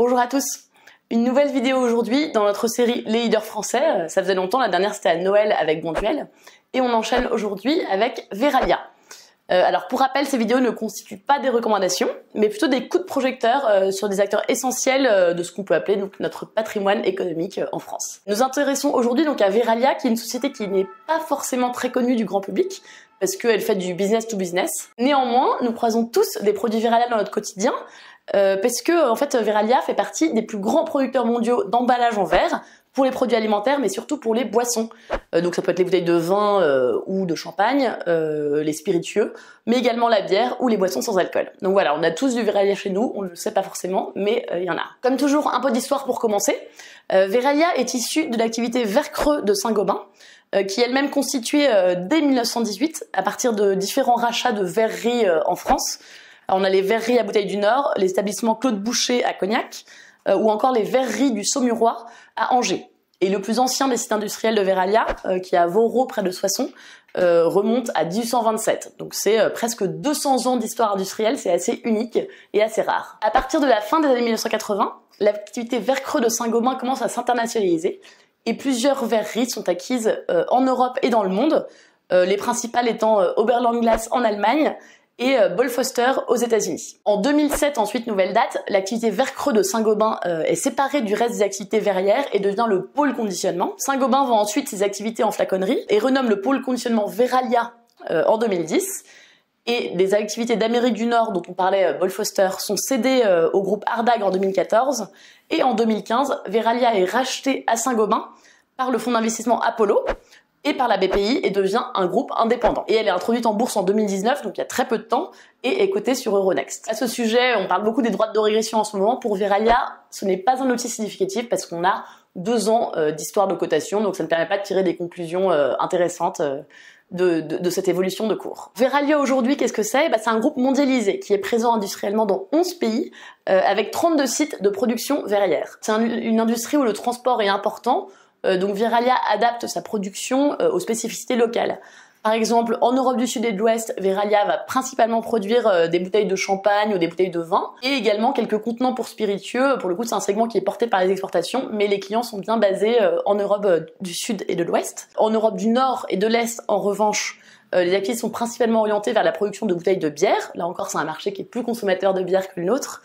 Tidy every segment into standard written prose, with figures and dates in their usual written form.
Bonjour à tous. Une nouvelle vidéo aujourd'hui dans notre série Les leaders français. Ça faisait longtemps, la dernière c'était à Noël avec Bonduel. Et on enchaîne aujourd'hui avec Verallia. Alors pour rappel, ces vidéos ne constituent pas des recommandations, mais plutôt des coups de projecteur sur des acteurs essentiels de ce qu'on peut appeler donc notre patrimoine économique en France. Nous nous intéressons aujourd'hui donc à Verallia, qui est une société qui n'est pas forcément très connue du grand public, parce qu'elle fait du business to business. Néanmoins, nous croisons tous des produits Verallia dans notre quotidien, parce que en fait Verallia fait partie des plus grands producteurs mondiaux d'emballage en verre pour les produits alimentaires, mais surtout pour les boissons. Donc ça peut être les bouteilles de vin ou de champagne, les spiritueux, mais également la bière ou les boissons sans alcool. Donc voilà, on a tous du Verallia chez nous, on ne le sait pas forcément, mais il y en a. Comme toujours, un peu d'histoire pour commencer. Verallia est issue de l'activité Vercreux de Saint-Gobain, qui elle-même constituée dès 1918 à partir de différents rachats de verreries en France. Alors, on a les verreries à Bouteilles du Nord, les établissements Claude Boucher à Cognac, ou encore les verreries du Saumurois à Angers. Et le plus ancien des sites industriels de Verallia, qui est à Voreau près de Soissons, remonte à 1827. Donc c'est presque 200 ans d'histoire industrielle, c'est assez unique et assez rare. À partir de la fin des années 1980, l'activité Vercreux de Saint-Gobain commence à s'internationaliser et plusieurs verreries sont acquises en Europe et dans le monde, les principales étant Oberland-Glas en Allemagne et Boll-Foster aux États-Unis. En 2007, ensuite, nouvelle date, l'activité Vercreux de Saint-Gobain est séparée du reste des activités verrières et devient le pôle conditionnement. Saint-Gobain vend ensuite ses activités en flaconnerie et renomme le pôle conditionnement Verallia en 2010. Et les activités d'Amérique du Nord, dont on parlait, Boll-Foster, sont cédées au groupe Ardagh en 2014. Et en 2015, Verallia est racheté à Saint-Gobain par le fonds d'investissement Apollo et par la BPI et devient un groupe indépendant. Et elle est introduite en bourse en 2019, donc il y a très peu de temps, et est cotée sur Euronext. À ce sujet, on parle beaucoup des droits de régression en ce moment. Pour Verallia, ce n'est pas un outil significatif parce qu'on a 2 ans d'histoire de cotation, donc ça ne permet pas de tirer des conclusions intéressantes de cette évolution de cours. Verallia aujourd'hui, qu'est-ce que c'est? C'est un groupe mondialisé qui est présent industriellement dans 11 pays, avec 32 sites de production verrière. C'est une industrie où le transport est important, donc Verallia adapte sa production aux spécificités locales. Par exemple, en Europe du Sud et de l'Ouest, Verallia va principalement produire des bouteilles de champagne ou des bouteilles de vin, et également quelques contenants pour spiritueux. Pour le coup, c'est un segment qui est porté par les exportations, mais les clients sont bien basés en Europe du Sud et de l'Ouest. En Europe du Nord et de l'Est, en revanche, les activités sont principalement orientées vers la production de bouteilles de bière. Là encore, c'est un marché qui est plus consommateur de bière que le nôtre.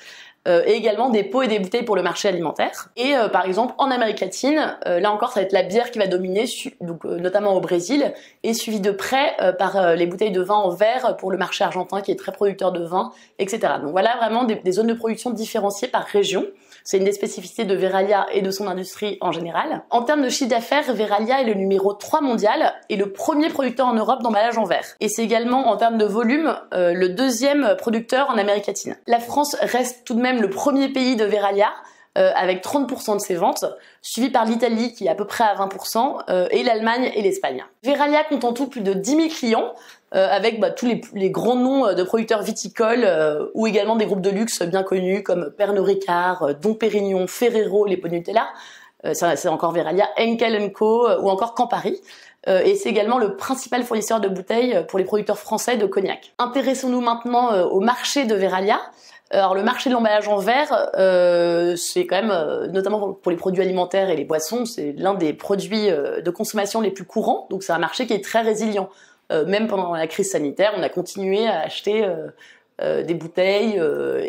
Et également des pots et des bouteilles pour le marché alimentaire. Et par exemple, en Amérique latine, là encore, ça va être la bière qui va dominer, donc notamment au Brésil, et suivi de près par les bouteilles de vin en verre pour le marché argentin, qui est très producteur de vin, etc. Donc voilà vraiment des zones de production différenciées par région. C'est une des spécificités de Verallia et de son industrie en général. En termes de chiffre d'affaires, Verallia est le numéro 3 mondial et le premier producteur en Europe d'emballage en verre. Et c'est également, en termes de volume, le 2e producteur en Amérique latine. La France reste tout de même le premier pays de Verallia, avec 30% de ses ventes, suivi par l'Italie qui est à peu près à 20%, et l'Allemagne et l'Espagne. Verallia compte en tout plus de 10 000 clients, avec tous les grands noms de producteurs viticoles, ou également des groupes de luxe bien connus comme Pernod Ricard, Dom Pérignon, Ferrero, les pots Nutella, c'est encore Verallia, Henkel & Co, ou encore Campari. Et c'est également le principal fournisseur de bouteilles pour les producteurs français de cognac. Intéressons-nous maintenant au marché de Verallia. Alors le marché de l'emballage en verre, c'est quand même, notamment pour les produits alimentaires et les boissons, c'est l'un des produits de consommation les plus courants, donc c'est un marché qui est très résilient. Même pendant la crise sanitaire, on a continué à acheter des bouteilles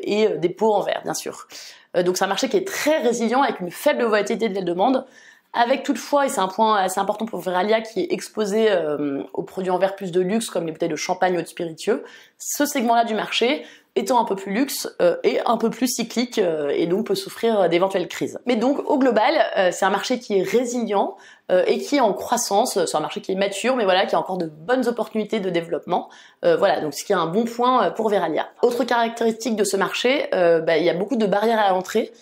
et des pots en verre, bien sûr. Donc c'est un marché qui est très résilient avec une faible volatilité de la demande, avec toutefois, et c'est un point assez important pour Verallia qui est exposé aux produits en verre plus de luxe comme les bouteilles de champagne ou de spiritueux, ce segment-là du marché étant un peu plus luxe et un peu plus cyclique et donc peut souffrir d'éventuelles crises. Mais donc au global, c'est un marché qui est résilient et qui est en croissance. C'est un marché qui est mature, mais voilà, qui a encore de bonnes opportunités de développement. Voilà, donc ce qui est un bon point pour Verallia. Autre caractéristique de ce marché, il y a beaucoup de barrières à l'entrée.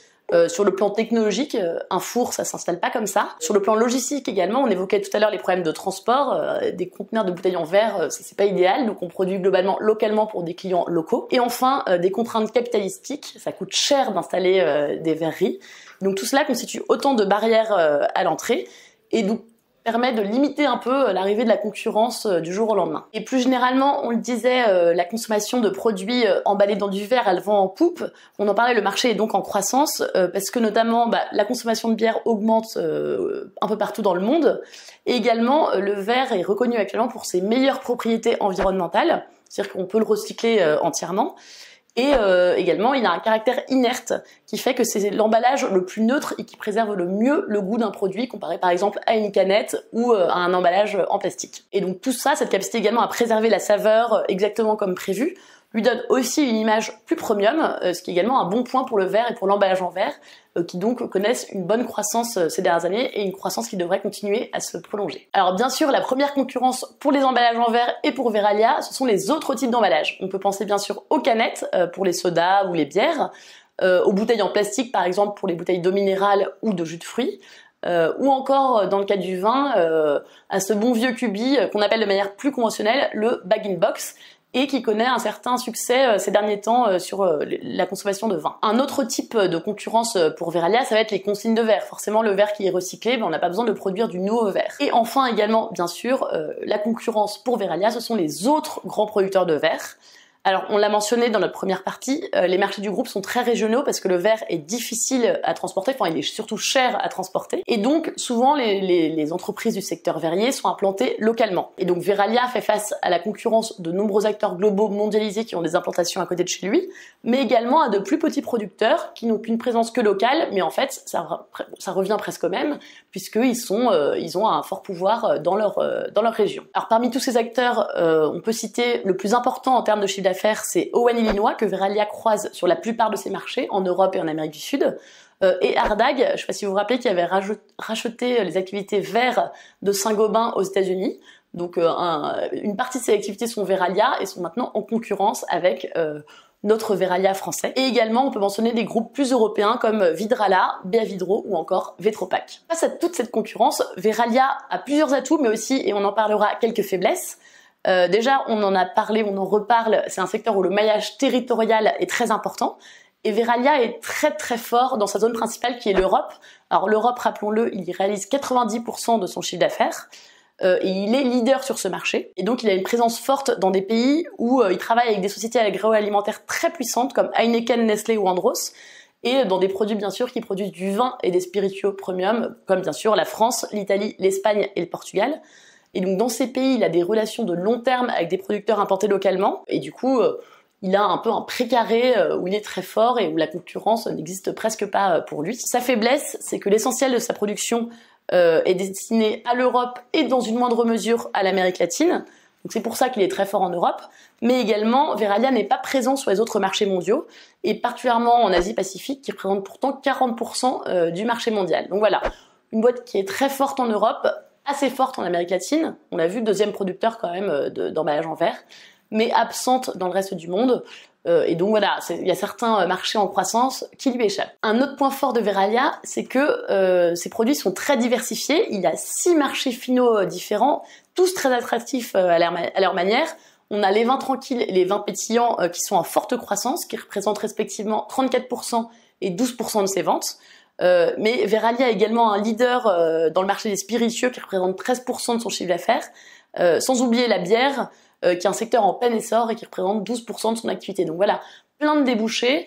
Sur le plan technologique, un four, ça s'installe pas comme ça. Sur le plan logistique également, on évoquait tout à l'heure les problèmes de transport, des conteneurs de bouteilles en verre, c'est pas idéal, donc on produit globalement localement pour des clients locaux. Et enfin, des contraintes capitalistiques, ça coûte cher d'installer des verreries. Donc tout cela constitue autant de barrières à l'entrée, et donc permet de limiter un peu l'arrivée de la concurrence du jour au lendemain. Et plus généralement, on le disait, la consommation de produits emballés dans du verre, elle vend en poupe. On en parlait, le marché est donc en croissance parce que notamment la consommation de bière augmente un peu partout dans le monde. Et également, le verre est reconnu actuellement pour ses meilleures propriétés environnementales, c'est-à-dire qu'on peut le recycler entièrement. Et également, il a un caractère inerte qui fait que c'est l'emballage le plus neutre et qui préserve le mieux le goût d'un produit comparé par exemple à une canette ou à un emballage en plastique. Et donc tout ça, cette capacité également à préserver la saveur exactement comme prévu, lui donne aussi une image plus premium, ce qui est également un bon point pour le verre et pour l'emballage en verre, qui donc connaissent une bonne croissance ces dernières années et une croissance qui devrait continuer à se prolonger. Alors bien sûr, la première concurrence pour les emballages en verre et pour Verallia, ce sont les autres types d'emballages. On peut penser bien sûr aux canettes pour les sodas ou les bières, aux bouteilles en plastique par exemple pour les bouteilles d'eau minérale ou de jus de fruits, ou encore dans le cas du vin, à ce bon vieux cubi qu'on appelle de manière plus conventionnelle le bag-in-box, et qui connaît un certain succès ces derniers temps sur la consommation de vin. Un autre type de concurrence pour Verallia, ça va être les consignes de verre. Forcément, le verre qui est recyclé, on n'a pas besoin de produire du nouveau verre. Et enfin également, bien sûr, la concurrence pour Verallia, ce sont les autres grands producteurs de verre. Alors, on l'a mentionné dans notre première partie, les marchés du groupe sont très régionaux parce que le verre est difficile à transporter, enfin il est surtout cher à transporter. Et donc, souvent, les entreprises du secteur verrier sont implantées localement. Et donc, Verallia fait face à la concurrence de nombreux acteurs globaux mondialisés qui ont des implantations à côté de chez lui, mais également à de plus petits producteurs qui n'ont qu'une présence que locale, mais en fait, ça revient presque au même, puisqu'ils ont un fort pouvoir dans leur région. Alors, parmi tous ces acteurs, on peut citer le plus important en termes de chiffre d'affaires, c'est Owen Illinois que Verallia croise sur la plupart de ses marchés en Europe et en Amérique du Sud, et Ardagh, je ne sais pas si vous vous rappelez, qui avait racheté les activités verre de Saint-Gobain aux États-Unis. Donc une partie de ces activités sont Verallia et sont maintenant en concurrence avec notre Verallia français. Et également, on peut mentionner des groupes plus européens comme Vidrala, Beavidro ou encore Vetropack. Face à toute cette concurrence, Verallia a plusieurs atouts, mais aussi, et on en parlera, quelques faiblesses. Déjà, on en a parlé, on en reparle, c'est un secteur où le maillage territorial est très important. Et Verallia est très très fort dans sa zone principale qui est l'Europe. Alors l'Europe, rappelons-le, il y réalise 90% de son chiffre d'affaires. Et il est leader sur ce marché. Et donc il a une présence forte dans des pays où il travaille avec des sociétés agroalimentaires très puissantes comme Heineken, Nestlé ou Andros. Et dans des produits bien sûr qui produisent du vin et des spiritueux premium, comme bien sûr la France, l'Italie, l'Espagne et le Portugal. Et donc dans ces pays, il a des relations de long terme avec des producteurs implantés localement. Et du coup, il a un peu un précaré où il est très fort et où la concurrence n'existe presque pas pour lui. Sa faiblesse, c'est que l'essentiel de sa production est destiné à l'Europe et dans une moindre mesure à l'Amérique latine. Donc c'est pour ça qu'il est très fort en Europe. Mais également, Verallia n'est pas présent sur les autres marchés mondiaux, et particulièrement en Asie-Pacifique, qui représente pourtant 40% du marché mondial. Donc voilà, une boîte qui est très forte en Europe, assez forte en Amérique latine, on l'a vu, deuxième producteur quand même d'emballage en verre, mais absente dans le reste du monde. Et donc voilà, il y a certains marchés en croissance qui lui échappent. Un autre point fort de Verallia, c'est que ses produits sont très diversifiés. Il y a 6 marchés finaux différents, tous très attractifs à leur manière. On a les vins tranquilles et les vins pétillants qui sont en forte croissance, qui représentent respectivement 34% et 12% de ses ventes. Mais Verallia est également un leader dans le marché des spiritueux qui représente 13% de son chiffre d'affaires, sans oublier la bière qui est un secteur en plein essor et qui représente 12% de son activité. Donc voilà, plein de débouchés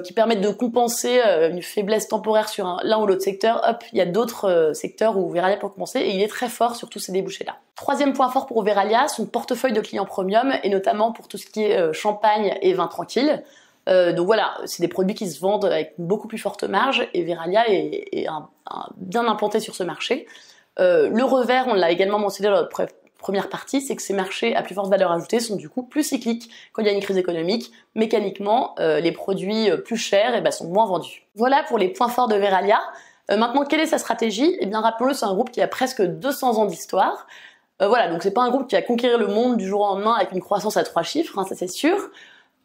qui permettent de compenser une faiblesse temporaire sur l'un ou l'autre secteur. Hop, il y a d'autres secteurs où Verallia peut compenser et il est très fort sur tous ces débouchés-là. Troisième point fort pour Verallia, son portefeuille de clients premium et notamment pour tout ce qui est champagne et vin tranquille. Donc voilà, c'est des produits qui se vendent avec une beaucoup plus forte marge et Verallia est bien implanté sur ce marché. Le revers, on l'a également mentionné dans notre première partie, c'est que ces marchés à plus forte valeur ajoutée sont du coup plus cycliques. Quand il y a une crise économique, mécaniquement, les produits plus chers sont moins vendus. Voilà pour les points forts de Verallia. Maintenant, quelle est sa stratégie? Eh bien, rappelons-le, c'est un groupe qui a presque 200 ans d'histoire. Voilà, donc c'est pas un groupe qui va conquérir le monde du jour au lendemain avec une croissance à 3 chiffres, ça c'est sûr.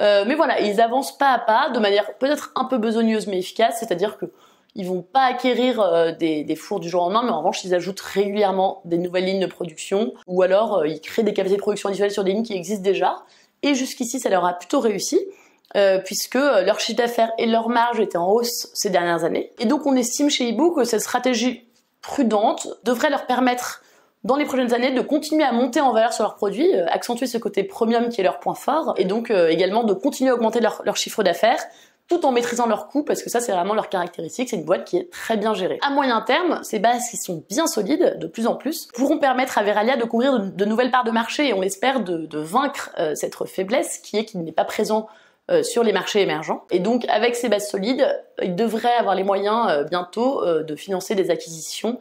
Mais voilà, ils avancent pas à pas, de manière peut-être un peu besogneuse mais efficace, c'est-à-dire que ils vont pas acquérir des fours du jour au lendemain, mais en revanche, ils ajoutent régulièrement des nouvelles lignes de production, ou alors ils créent des capacités de production additionnelles sur des lignes qui existent déjà. Et jusqu'ici, ça leur a plutôt réussi, puisque leur chiffre d'affaires et leur marge étaient en hausse ces dernières années. Et donc, on estime chez Hibou que cette stratégie prudente devrait leur permettre dans les prochaines années de continuer à monter en valeur sur leurs produits, accentuer ce côté premium qui est leur point fort, et donc également de continuer à augmenter leur chiffre d'affaires, tout en maîtrisant leurs coûts, parce que ça c'est vraiment leur caractéristique, c'est une boîte qui est très bien gérée. À moyen terme, ces bases qui sont bien solides, de plus en plus, pourront permettre à Verallia de couvrir de nouvelles parts de marché, et on espère de vaincre cette faiblesse qui est qu'il n'est pas présent sur les marchés émergents. Et donc avec ces bases solides, ils devraient avoir les moyens bientôt de financer des acquisitions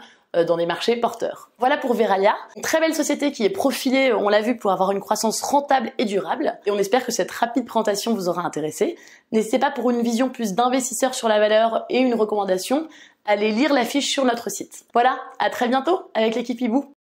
dans des marchés porteurs. Voilà pour Verallia, une très belle société qui est profilée, on l'a vu, pour avoir une croissance rentable et durable, et on espère que cette rapide présentation vous aura intéressé. N'hésitez pas, pour une vision plus d'investisseur sur la valeur et une recommandation, à aller lire la fiche sur notre site. Voilà, à très bientôt avec l'équipe Hibou.